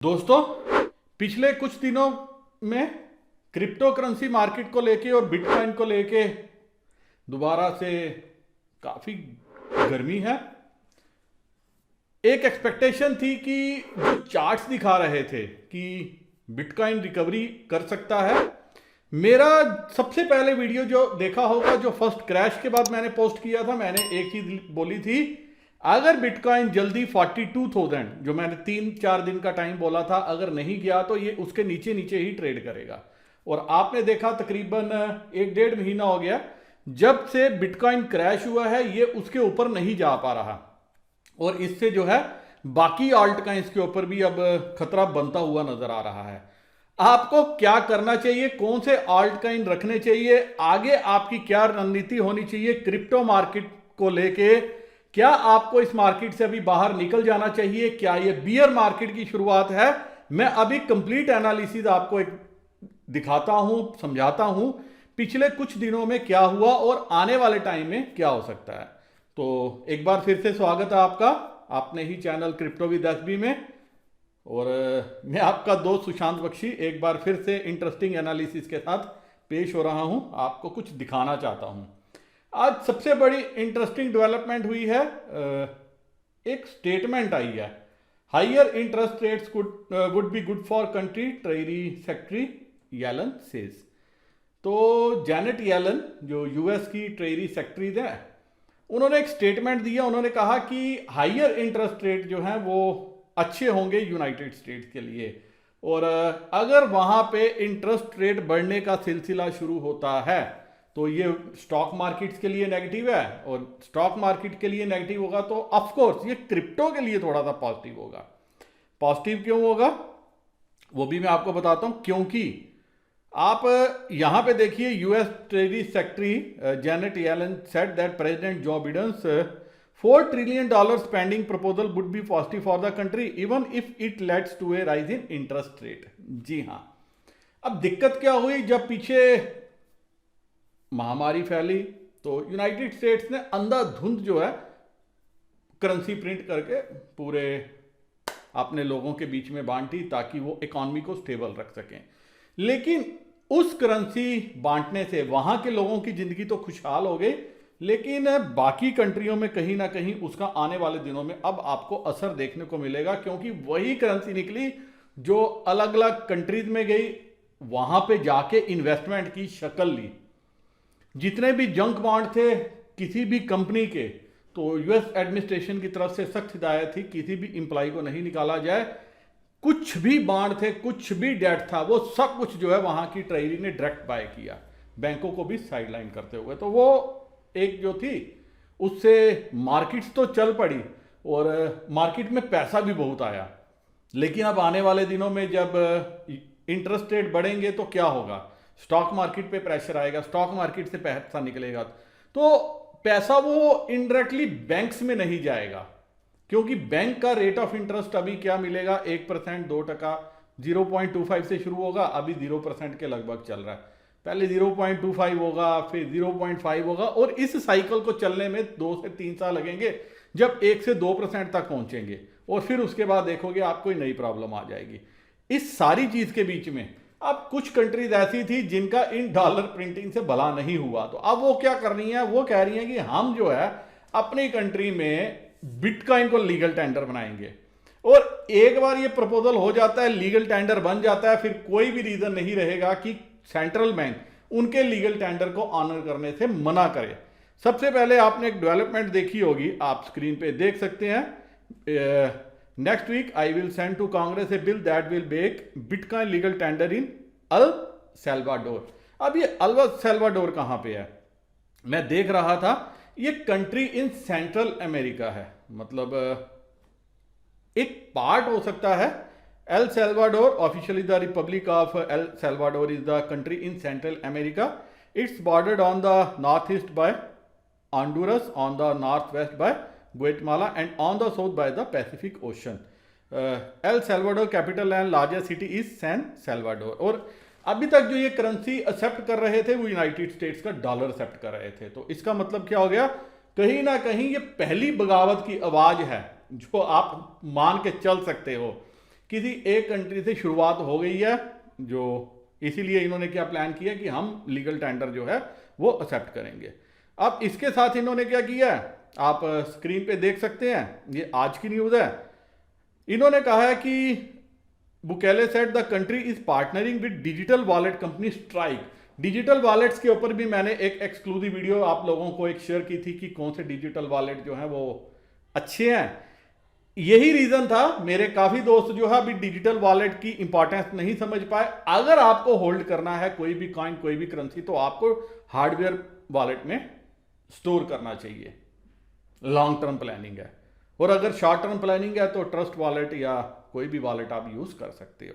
दोस्तों, पिछले कुछ दिनों में क्रिप्टो करेंसी मार्केट को लेके और बिटकॉइन को लेके दोबारा से काफ़ी गर्मी है। एक एक्सपेक्टेशन थी कि जो चार्ट्स दिखा रहे थे कि बिटकॉइन रिकवरी कर सकता है। मेरा सबसे पहले वीडियो जो देखा होगा, जो फर्स्ट क्रैश के बाद मैंने पोस्ट किया था, मैंने एक चीज बोली थी, अगर बिटकॉइन जल्दी 42,000 जो मैंने 3-4 दिन का टाइम बोला था, अगर नहीं गया तो ये उसके नीचे नीचे ही ट्रेड करेगा। और आपने देखा तकरीबन 1-1.5 महीना हो गया जब से बिटकॉइन क्रैश हुआ है, ये उसके ऊपर नहीं जा पा रहा। और इससे जो है बाकी ऑल्ट का इसके ऊपर भी अब खतरा बनता हुआ नजर आ रहा है। आपको क्या करना चाहिए, कौन से ऑल्ट कॉइन रखने चाहिए, आगे आपकी क्या रणनीति होनी चाहिए क्रिप्टो मार्केट को लेके, क्या आपको इस मार्केट से अभी बाहर निकल जाना चाहिए, क्या ये बियर मार्केट की शुरुआत है, मैं अभी कंप्लीट एनालिसिस आपको एक दिखाता हूं, समझाता हूं पिछले कुछ दिनों में क्या हुआ और आने वाले टाइम में क्या हो सकता है। तो एक बार फिर से स्वागत है आपका अपने ही चैनल क्रिप्टो विद एसबी में। और मैं आपका दोस्त सुशांत बख्शी एक बार फिर से इंटरेस्टिंग एनालिसिस के साथ पेश हो रहा हूं, आपको कुछ दिखाना चाहता हूं। आज सबसे बड़ी इंटरेस्टिंग डेवलपमेंट हुई है, एक स्टेटमेंट आई है, higher interest rates would be good for country, treasury secretary Yellen says. तो जैनेट येलन जो यूएस की ट्रेजरी सेक्रेटरी है, उन्होंने एक स्टेटमेंट दिया। उन्होंने कहा कि हाइयर इंटरेस्ट रेट जो है वो अच्छे होंगे यूनाइटेड स्टेट्स के लिए, और अगर वहां पे इंटरेस्ट रेट बढ़ने का सिलसिला शुरू होता है तो ये स्टॉक मार्केट्स के लिए नेगेटिव है, और स्टॉक मार्केट के लिए नेगेटिव होगा तो ऑफ कोर्स ये क्रिप्टो के लिए थोड़ा सा पॉजिटिव होगा। पॉजिटिव क्यों होगा वो भी मैं आपको बताता हूं। क्योंकि आप यहां पे देखिए, US treasury secretary Janet Yellen said that president Joe Biden's $4 trillion spending proposal would be positive for the country even if it leads to a rise in interest rate. जी हां, अब दिक्कत क्या हुई, जब पीछे महामारी फैली तो यूनाइटेड स्टेट्स ने अंधाधुंध जो है करेंसी प्रिंट करके पूरे अपने लोगों के बीच में बांटी ताकि वो इकॉनमी को स्टेबल रख सकें। लेकिन उस करेंसी बांटने से वहां के लोगों की जिंदगी तो खुशहाल हो गई, लेकिन बाकी कंट्रियों में कहीं ना कहीं उसका आने वाले दिनों में अब आपको असर देखने को मिलेगा, क्योंकि वही करेंसी निकली जो अलग अलग कंट्रीज में गई, वहां पे जाके इन्वेस्टमेंट की शक्ल ली। जितने भी जंक बॉन्ड थे किसी भी कंपनी के, तो यूएस एडमिनिस्ट्रेशन की तरफ से सख्त हिदायत थी किसी भी इंप्लॉय को नहीं निकाला जाए। कुछ भी बॉन्ड थे, कुछ भी डेट था, वो सब कुछ जो है वहां की ट्रेजरी ने डायरेक्ट बाय किया, बैंकों को भी साइडलाइन करते हुए। तो वो एक जो थी उससे मार्केट्स तो चल पड़ी और मार्केट में पैसा भी बहुत आया। लेकिन अब आने वाले दिनों में जब इंटरेस्ट रेट बढ़ेंगे तो क्या होगा, स्टॉक मार्केट पे प्रेशर आएगा, स्टॉक मार्केट से पैसा निकलेगा, तो पैसा वो इनडायरेक्टली बैंक्स में नहीं जाएगा, क्योंकि बैंक का रेट ऑफ इंटरेस्ट अभी क्या मिलेगा, 1%, 2%, 0.25 से शुरू होगा, अभी 0% के लगभग चल रहा है। पहले 0.25 होगा, फिर 0.5 होगा, और इस साइकिल को चलने में 2 से 3 साल लगेंगे, जब 1 से 2% तक पहुंचेंगे, और फिर उसके बाद देखोगे आपको नई प्रॉब्लम आ जाएगी। इस सारी चीज के बीच में अब कुछ कंट्रीज ऐसी थी जिनका इन डॉलर प्रिंटिंग से भला नहीं हुआ, तो अब वो क्या कर रही है, वो कह रही है कि हम जो है अपनी कंट्री में बिटकॉइन को लीगल टेंडर बनाएंगे। और एक बार ये प्रपोजल हो जाता है, लीगल टेंडर बन जाता है, फिर कोई भी रीजन नहीं रहेगा कि सेंट्रल बैंक उनके लीगल टेंडर को ऑनर करने से मना करे। सबसे पहले आपने एक डेवलपमेंट देखी होगी, आप स्क्रीन पे देख सकते हैं, next week I will send to Congress a bill that will make bitcoin legal tender in El Salvador. अब ये अल सैल्वाडोर कहां पे है, मैं देख रहा था, ये कंट्री इन सेंट्रल अमेरिका है, मतलब एक पार्ट हो सकता है। El Salvador officially the Republic of El Salvador is the country in Central America. It's bordered on the north east by Honduras, on the north west by Guatemala, and on the south by the Pacific Ocean. El Salvador capital and largest city is San Salvador। और अभी तक जो ये currency accept कर रहे थे वो United states का डॉलर एक्सेप्ट कर रहे थे। तो इसका मतलब क्या हो गया, कहीं ना कहीं ये पहली बगावत की आवाज है जो आप मान के चल सकते हो किसी एक कंट्री से शुरुआत हो गई है, जो इसीलिए इन्होंने क्या प्लान किया कि हम लीगल टेंडर जो है वो एक्सेप्ट करेंगे। अब इसके साथ इन्होंने क्या किया है, आप स्क्रीन पे देख सकते हैं, ये आज की न्यूज़ है। इन्होंने कहा है कि Bukele said the country is partnering with digital wallet company strike. Digital wallets के ऊपर भी मैंने एक एक्सक्लूसिव वीडियो आप लोगों को एक शेयर की थी कि कौन से डिजिटल वॉलेट जो हैं वो अच्छे हैं। यही रीजन था, मेरे काफी दोस्त जो है अभी डिजिटल वॉलेट की इंपॉर्टेंस नहीं समझ पाए। अगर आपको होल्ड करना है कोई भी कॉइन, कोई भी करेंसी, तो आपको हार्डवेयर वॉलेट में स्टोर करना चाहिए, लॉन्ग टर्म प्लानिंग है। और अगर शॉर्ट टर्म प्लानिंग है तो ट्रस्ट वॉलेट या कोई भी वॉलेट आप यूज कर सकते हो।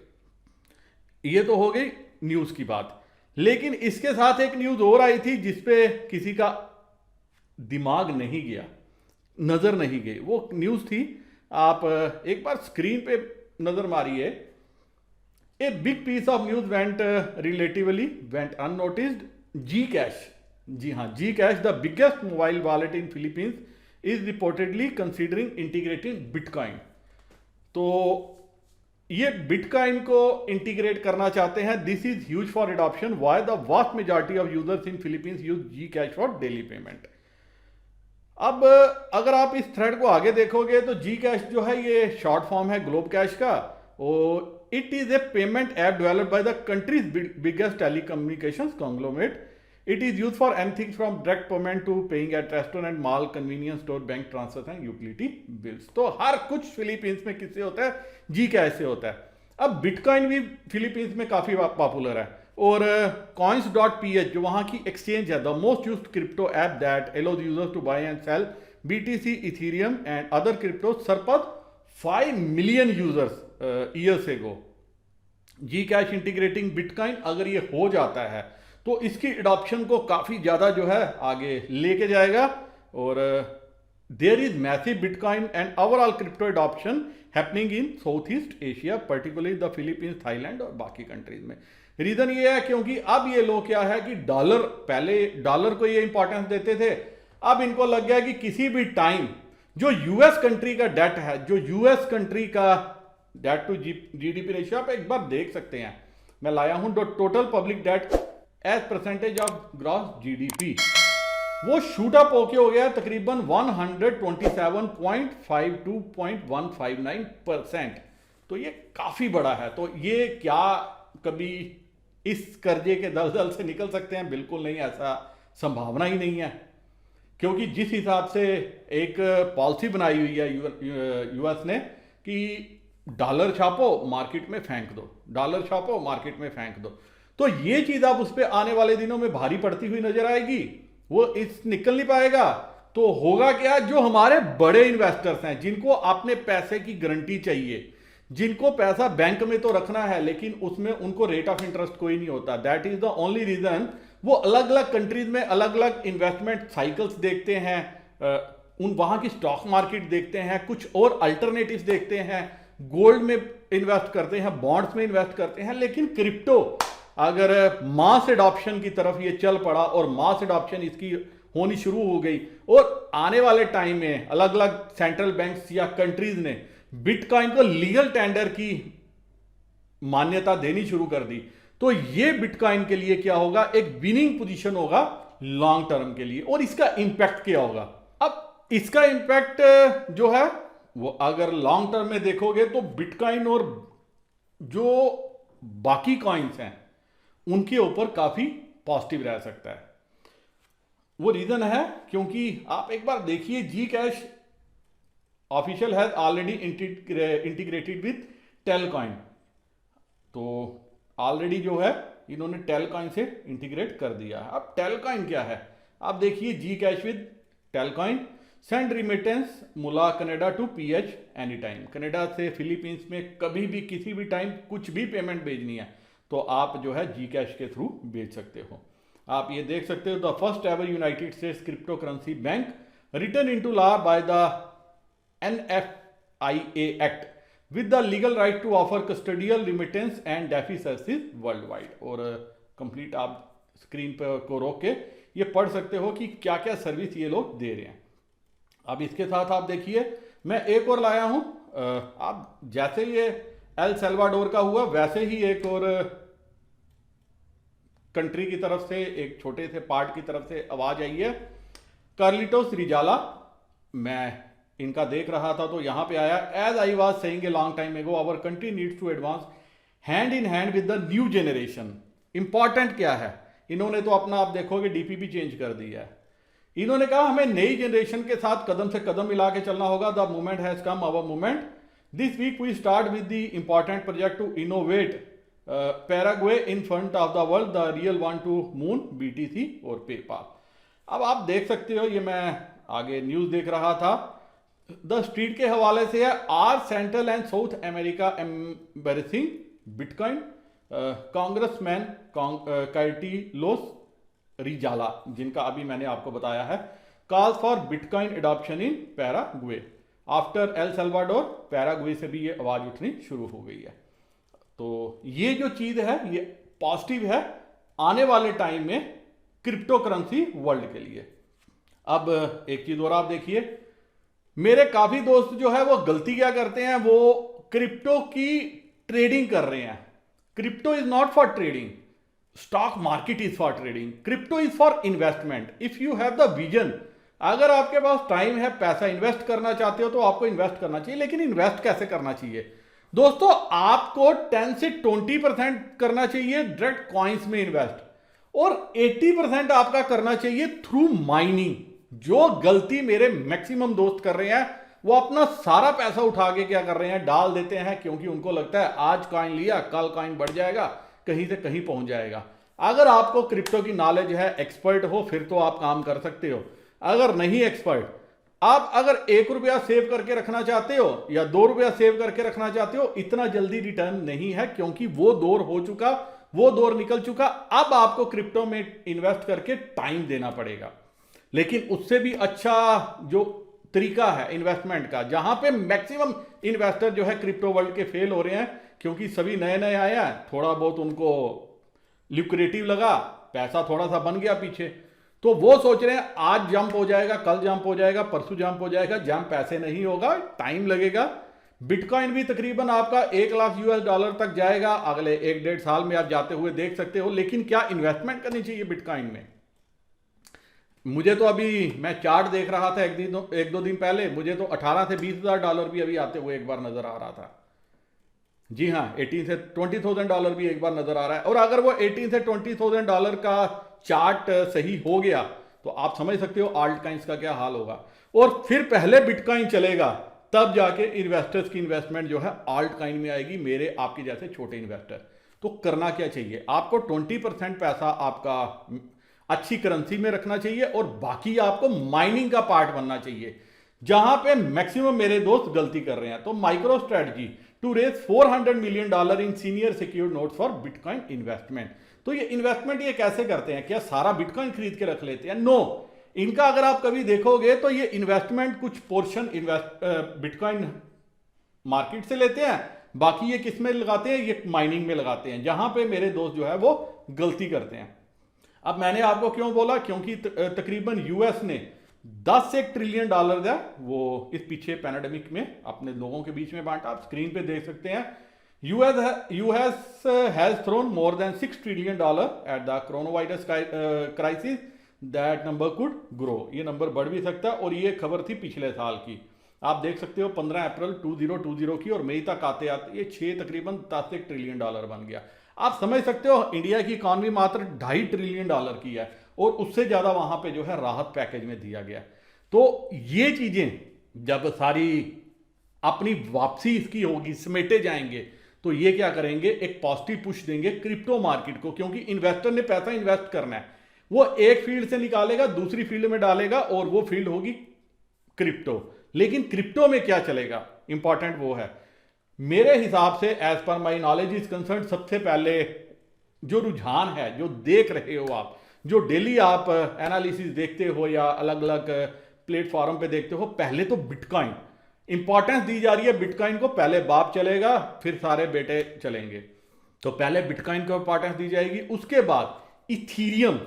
ये तो हो गई न्यूज की बात, लेकिन इसके साथ एक न्यूज और आई थी जिसपे किसी का दिमाग नहीं गया, नजर नहीं गई। वो न्यूज थी, आप एक बार स्क्रीन पे नजर मारिए। A big piece of news went unnoticed. G Cash, जी हाँ, G Cash the biggest mobile wallet in Philippines is reportedly considering integrating bitcoin. तो ये बिटकॉइन को इंटीग्रेट करना चाहते हैं। This is huge for adoption, why the vast majority of users in Philippines use G Cash for daily payment. अब अगर आप इस थ्रेड को आगे देखोगे तो जी कैश जो है ये शॉर्ट फॉर्म है ग्लोब कैश का, और it is a payment app developed by the country's biggest telecommunications conglomerate. It is use for anything from direct payment to paying at restaurant, mall, convenience store, bank transfer and utility bills. तो हर कुछ Philippines में किससे होता है, जी cash से होता है। अब बिटकॉइन भी फिलीपींस में काफी पॉपुलर है, और coins.ph जो वहां की एक्सचेंज है, the most used crypto app that allows users to buy and sell BTC, Ethereum and other crypto surpass 5 million users years ago. G cash integrating bitcoin अगर ये हो जाता है तो इसकी एडॉप्शन को काफी ज्यादा जो है आगे लेके जाएगा, और there is massive bitcoin and overall crypto adoption happening in South East Asia, particularly the Philippines, Thailand और बाकी कंट्रीज में। रीजन ये है क्योंकि अब ये लोग क्या है कि डॉलर, पहले डॉलर को ये इंपॉर्टेंस देते थे, अब इनको लग गया कि किसी भी टाइम जो यूएस कंट्री का डेट है, जो यूएस कंट्री का डेट टू जीडीपी रेशियो, आप एक बार देख सकते हैं, मैं लाया हूं total public debt as percentage of gross GDP, वो शूट अप होके हो गया तकरीबन 127.52.159%। तो ये काफी बड़ा है। तो ये क्या कभी इस कर्जे के दलदल से निकल सकते हैं? बिल्कुल नहीं, ऐसा संभावना ही नहीं है, क्योंकि जिस हिसाब से एक पॉलिसी बनाई हुई है यूएस ने कि डॉलर छापो मार्केट में फेंक दो, डॉलर छापो मार्केट में फेंक दो, तो ये चीज अब उस पर आने वाले दिनों में भारी पड़ती हुई नजर आएगी। वो इस निकल नहीं पाएगा। तो होगा क्या, जो हमारे बड़े इन्वेस्टर्स हैं, जिनको अपने पैसे की गारंटी चाहिए, जिनको पैसा बैंक में तो रखना है लेकिन उसमें उनको रेट ऑफ इंटरेस्ट कोई नहीं होता, that is the only reason वो अलग अलग कंट्रीज में अलग अलग इन्वेस्टमेंट साइकिल्स देखते हैं, उन वहां की स्टॉक मार्केट देखते हैं, कुछ और अल्टरनेटिव्स देखते हैं, गोल्ड में इन्वेस्ट करते हैं, बॉन्ड्स में इन्वेस्ट करते हैं। लेकिन क्रिप्टो अगर मास एडॉप्शन की तरफ ये चल पड़ा और मास एडॉप्शन इसकी होनी शुरू हो गई, और आने वाले टाइम में अलग अलग सेंट्रल बैंक्स या कंट्रीज ने बिटकॉइन को लीगल टेंडर की मान्यता देनी शुरू कर दी, तो ये बिटकॉइन के लिए क्या होगा, एक विनिंग पोजीशन होगा लॉन्ग टर्म के लिए। और इसका इंपैक्ट क्या होगा? अब इसका इंपैक्ट जो है वो अगर लॉन्ग टर्म में देखोगे तो बिटकॉइन और जो बाकी कॉइन्स हैं उनके ऊपर काफी पॉजिटिव रह सकता है। वो रीजन है क्योंकि आप एक बार देखिए, G Cash official has already integrated with Telcoin. तो ऑलरेडी जो है इन्होंने टेलकॉइन से इंटीग्रेट कर दिया है। अब टेलकॉइन क्या है आप देखिए, G cash with Telcoin, send remittance मुला Canada to PH any time. Canada से फिलीपींस में कभी भी किसी भी टाइम कुछ भी पेमेंट भेजनी है तो आप जो है जी कैश के थ्रू भेज सकते हो। आप ये देख सकते हो, the first ever United States crypto currency bank written into law by the NFIA act with the legal right to offer custodial remittance and DeFi services worldwide। और कंप्लीट आप स्क्रीन पर को रोक के ये पढ़ सकते हो कि क्या क्या सर्विस ये लोग दे रहे हैं। अब इसके साथ आप देखिए, मैं एक और लाया हूं, आप जैसे ये एल सल्वाडोर का हुआ, वैसे ही एक और कंट्री की तरफ से, एक छोटे से पार्ट की तरफ से आवाज आई है, कार्लिटोस रिजाला। मैं इनका देख रहा था तो यहां पे आया, as I was saying a long time ago our country needs to advance hand in hand with the new generation. Important क्या है, इन्होंने तो अपना, आप देखोगे डीपीपी चेंज कर दिया है। इन्होंने कहा हमें नई जनरेशन के साथ कदम से कदम मिला के चलना होगा। The movement has come, our movement. This week we start with the important project to innovate Paraguay in front of the world, the real one to moon, BTC और पेपाल। अब आप देख सकते हो, ये मैं आगे न्यूज देख रहा था, द स्ट्रीट के हवाले से है, are Central and South America embracing bitcoin, congressman Carlitos Rejala, जिनका अभी मैंने आपको बताया है, calls for bitcoin adoption in Paraguay. After El Salvador, Paraguay से भी ये आवाज उठनी शुरू हो गई है। तो ये जो चीज है ये पॉजिटिव है आने वाले टाइम में क्रिप्टो करेंसी वर्ल्ड के लिए। अब एक चीज और आप देखिए, मेरे काफी दोस्त जो है वो गलती क्या करते हैं, वो क्रिप्टो की ट्रेडिंग कर रहे हैं। Crypto is not for trading, stock market is for trading, crypto is for investment. If you have the vision, अगर आपके पास टाइम है, पैसा इन्वेस्ट करना चाहते हो तो आपको इन्वेस्ट करना चाहिए। लेकिन इन्वेस्ट कैसे करना चाहिए दोस्तों, आपको 10 से 20% करना चाहिए डायरेक्ट कॉइन्स में इन्वेस्ट, और 80% आपका करना चाहिए थ्रू माइनिंग। जो गलती मेरे मैक्सिमम दोस्त कर रहे हैं, वो अपना सारा पैसा उठा के क्या कर रहे हैं, डाल देते हैं, क्योंकि उनको लगता है आज कॉइन लिया कल कॉइन बढ़ जाएगा, कहीं से कहीं पहुंच जाएगा। अगर आपको क्रिप्टो की नॉलेज है, एक्सपर्ट हो, फिर तो आप काम कर सकते हो। अगर नहीं एक्सपर्ट, आप अगर 1 रुपया सेव करके रखना चाहते हो या 2 रुपया सेव करके रखना चाहते हो, इतना जल्दी रिटर्न नहीं है, क्योंकि वो दौर हो चुका, वो दौर निकल चुका। अब आपको क्रिप्टो में इन्वेस्ट करके टाइम देना पड़ेगा। लेकिन उससे भी अच्छा जो तरीका है इन्वेस्टमेंट का, जहां पे मैक्सिमम इन्वेस्टर जो है क्रिप्टो वर्ल्ड के फेल हो रहे हैं, क्योंकि सभी नए नए आए हैं, थोड़ा बहुत उनको ल्यूक्रेटिव लगा, पैसा थोड़ा सा बन गया पीछे, तो वो सोच रहे हैं आज जंप हो जाएगा, कल जंप हो जाएगा, परसों जंप हो जाएगा। जंप पैसे नहीं होगा, टाइम लगेगा। बिटकॉइन भी तकरीबन आपका $1,00,000 तक जाएगा अगले 1-1.5 साल में, आप जाते हुए देख सकते हो। लेकिन क्या इन्वेस्टमेंट करनी चाहिए बिटकॉइन में? मुझे तो अभी, मैं चार्ट देख रहा था एक दो दिन पहले, मुझे तो $18,000 से $20,000 भी अभी आते हुए एक बार नजर आ रहा था। जी हाँ, $18,000 से $20,000 भी एक बार नजर आ रहा है। और अगर वो $18,000 से $20,000 का चार्ट सही हो गया तो आप समझ सकते हो आल्ट कॉइन्स का क्या हाल होगा। और फिर पहले बिटकॉइन चलेगा, तब जाके इन्वेस्टर्स की इन्वेस्टमेंट जो है आल्ट कॉइन में आएगी, मेरे आपके जैसे छोटे इन्वेस्टर। तो करना क्या चाहिए आपको, 20% पैसा आपका अच्छी करेंसी में रखना चाहिए, और बाकी आपको माइनिंग का पार्ट बनना चाहिए, जहां पे मैक्सिमम मेरे दोस्त गलती कर रहे हैं। तो MicroStrategy to raise $400 million in senior secured notes for bitcoin investment. तो ये इन्वेस्टमेंट ये कैसे करते हैं, क्या सारा बिटकॉइन खरीद के रख लेते हैं? नो, इनका अगर आप कभी देखोगे तो ये इन्वेस्टमेंट कुछ पोर्शन बिटकॉइन मार्केट से लेते हैं, बाकी ये किस में लगाते हैं, ये माइनिंग में लगाते हैं, जहां पे मेरे दोस्त जो है वो गलती करते हैं। अब मैंने आपको क्यों बोला, क्योंकि तकरीबन यूएस ने $10 ट्रिलियन है वो इस पीछे पैंडेमिक में अपने लोगों के बीच में बांटा। आप स्क्रीन पे देख सकते हैं, US has thrown more than $6 trillion at the corona virus crisis, that number could grow. ये नंबर बढ़ भी सकता है, और ये खबर थी पिछले साल की, आप देख सकते हो 15 अप्रैल 2020 की, और मई तक आते आते ये तकरीबन $10 ट्रिलियन बन गया। आप समझ सकते हो इंडिया की इकॉनमी मात्र $2.5 ट्रिलियन की है, और उससे ज्यादा वहां पे जो है राहत पैकेज में दिया गया। तो ये चीजें जब सारी अपनी वापसी इसकी होगी, समेटे जाएंगे, तो ये क्या करेंगे, एक पॉजिटिव पुश देंगे क्रिप्टो मार्केट को, क्योंकि इन्वेस्टर ने पैसा इन्वेस्ट करना है, वो एक फील्ड से निकालेगा दूसरी फील्ड में डालेगा, और वो फील्ड होगी क्रिप्टो। लेकिन क्रिप्टो में क्या चलेगा, इंपॉर्टेंट वो है मेरे हिसाब से, as per my knowledge is concern. सबसे पहले जो रुझान है, जो देख रहे हो आप, जो डेली आप एनालिसिस देखते हो या अलग अलग प्लेटफॉर्म पे देखते हो, पहले तो बिटकॉइन इंपॉर्टेंस दी जा रही है। बिटकॉइन को पहले बाप चलेगा, फिर सारे बेटे चलेंगे, तो पहले बिटकॉइन को इंपॉर्टेंस दी जाएगी। उसके बाद इथीरियम,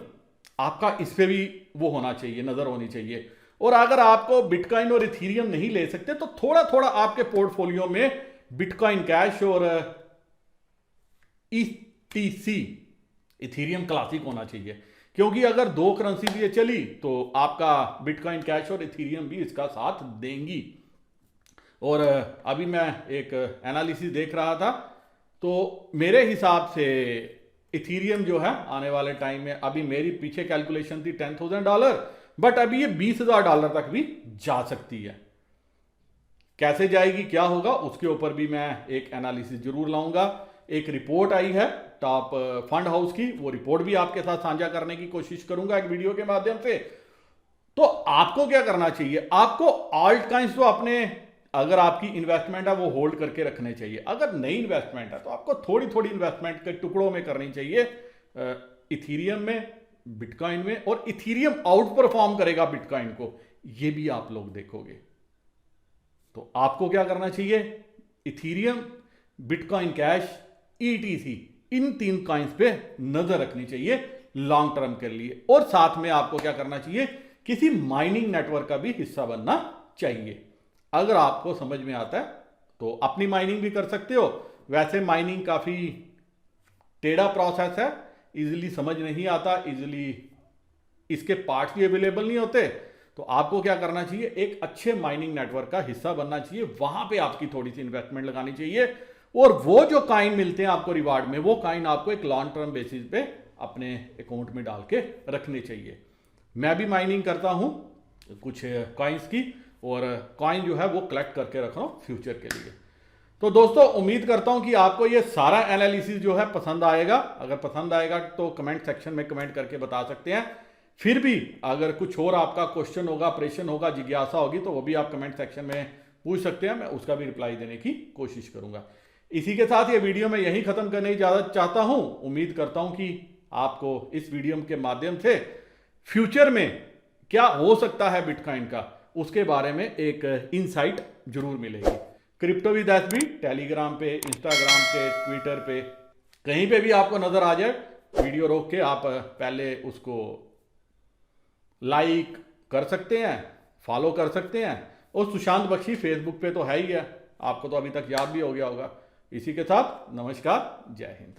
आपका इस पे भी वो होना चाहिए, नजर होनी चाहिए। और अगर आपको बिटकॉइन और इथीरियम नहीं ले सकते, तो थोड़ा थोड़ा आपके पोर्टफोलियो में बिटकॉइन कैश और ETC इथीरियम क्लासिक होना चाहिए, क्योंकि अगर दो करेंसी भी ये चली तो आपका बिटकॉइन कैश और इथीरियम भी इसका साथ देंगी। और अभी मैं एक एनालिसिस देख रहा था, तो मेरे हिसाब से इथीरियम जो है आने वाले टाइम में, अभी मेरी पीछे कैलकुलेशन थी $10,000, बट अभी ये $20,000 तक भी जा सकती है। कैसे जाएगी, क्या होगा, उसके ऊपर भी मैं एक एनालिसिस जरूर लाऊंगा। एक रिपोर्ट आई है टॉप फंड हाउस की, वो रिपोर्ट भी आपके साथ साझा करने की कोशिश करूंगा एक वीडियो के माध्यम से। तो आपको क्या करना चाहिए, आपको ऑल्ट कॉइन्स तो अपने, अगर आपकी इन्वेस्टमेंट है वो होल्ड करके रखने चाहिए। अगर नई इन्वेस्टमेंट है तो आपको थोड़ी थोड़ी इन्वेस्टमेंट के टुकड़ों में करनी चाहिए, इथीरियम में, बिटकॉइन में। और इथीरियम आउट परफॉर्म करेगा बिटकॉइन को, ये भी आप लोग देखोगे। तो आपको क्या करना चाहिए, इथीरियम, बिटकॉइन कैश, ETC, इन 3 कॉइन्स पे नजर रखनी चाहिए लॉन्ग टर्म के लिए। और साथ में आपको क्या करना चाहिए, किसी माइनिंग नेटवर्क का भी हिस्सा बनना चाहिए। अगर आपको समझ में आता है तो अपनी माइनिंग भी कर सकते हो। वैसे माइनिंग काफी टेढ़ा प्रोसेस है, इजीली समझ नहीं आता, इजीली इसके पार्ट्स भी अवेलेबल नहीं होते। तो आपको क्या करना चाहिए, एक अच्छे माइनिंग नेटवर्क का हिस्सा बनना चाहिए, वहां पे आपकी थोड़ी सी इन्वेस्टमेंट लगानी चाहिए। और वो जो कॉइन मिलते हैं आपको रिवार्ड में, वो कॉइन आपको एक लॉन्ग टर्म बेसिस पे अपने अकाउंट में डाल के रखने चाहिए। मैं भी माइनिंग करता हूं कुछ कॉइन्स की, और कॉइन जो है वो कलेक्ट करके रख रहा हूं फ्यूचर के लिए। तो दोस्तों, उम्मीद करता हूं कि आपको ये सारा एनालिसिस जो है पसंद आएगा। अगर पसंद आएगा तो कमेंट सेक्शन में कमेंट करके बता सकते हैं। फिर भी अगर कुछ और आपका क्वेश्चन होगा, प्रश्न होगा, जिज्ञासा होगी, तो वो भी आप कमेंट सेक्शन में पूछ सकते हैं, मैं उसका भी रिप्लाई देने की कोशिश करूंगा। इसी के साथ ये वीडियो मैं यहीं खत्म करने की इजाजत चाहता हूं। उम्मीद करता हूं कि आपको इस वीडियो के माध्यम से फ्यूचर में क्या हो सकता है बिटकॉइन का, उसके बारे में एक इनसाइट जरूर मिलेगी। क्रिप्टो विद एसबी टेलीग्राम पे, इंस्टाग्राम पे, ट्विटर पे, कहीं पे भी आपको नजर आ जाए, वीडियो रोक के आप पहले उसको लाइक कर सकते हैं, फॉलो कर सकते हैं। और सुशांत बख्शी फेसबुक पे तो है ही है, आपको तो अभी तक याद भी हो गया होगा। इसी के साथ नमस्कार, जय हिंद।